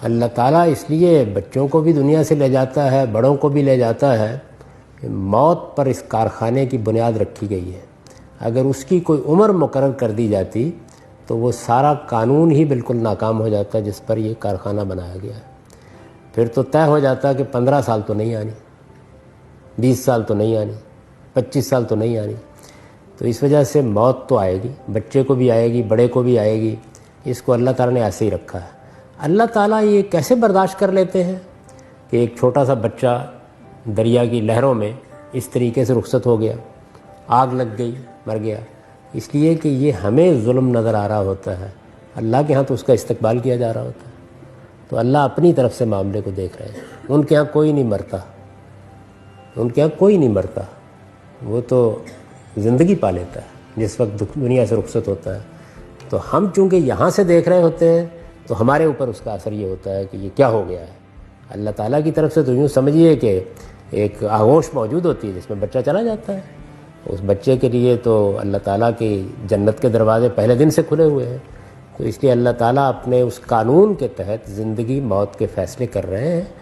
اللہ تعالیٰ اس لیے بچوں کو بھی دنیا سے لے جاتا ہے، بڑوں کو بھی لے جاتا ہے، موت پر اس کارخانے کی بنیاد رکھی گئی ہے۔ اگر اس کی کوئی عمر مقرر کر دی جاتی تو وہ سارا قانون ہی بالکل ناکام ہو جاتا جس پر یہ کارخانہ بنایا گیا ہے۔ پھر تو طے ہو جاتا کہ 15 سال تو نہیں آنی، 20 سال تو نہیں آنی، 25 سال تو نہیں آنی۔ تو اس وجہ سے موت تو آئے گی، بچے کو بھی آئے گی، بڑے کو بھی آئے گی۔ اس کو اللہ تعالیٰ نے ایسے ہی رکھا ہے۔ اللہ تعالیٰ یہ کیسے برداشت کر لیتے ہیں کہ ایک چھوٹا سا بچہ دریا کی لہروں میں اس طریقے سے رخصت ہو گیا، آگ لگ گئی، مر گیا؟ اس لیے کہ یہ ہمیں ظلم نظر آ رہا ہوتا ہے، اللہ کے ہاں تو اس کا استقبال کیا جا رہا ہوتا ہے۔ تو اللہ اپنی طرف سے معاملے کو دیکھ رہے ہیں۔ ان کے ہاں کوئی نہیں مرتا، ان کے ہاں کوئی نہیں مرتا، وہ تو زندگی پا لیتا ہے جس وقت دنیا سے رخصت ہوتا ہے۔ تو ہم چونکہ یہاں سے دیکھ رہے ہوتے ہیں تو ہمارے اوپر اس کا اثر یہ ہوتا ہے کہ یہ کیا ہو گیا ہے۔ اللہ تعالیٰ کی طرف سے تو یوں سمجھیے کہ ایک آغوش موجود ہوتی ہے جس میں بچہ چلا جاتا ہے۔ اس بچے کے لیے تو اللہ تعالیٰ کی جنت کے دروازے پہلے دن سے کھلے ہوئے ہیں۔ تو اس لیے اللہ تعالیٰ اپنے اس قانون کے تحت زندگی موت کے فیصلے کر رہے ہیں۔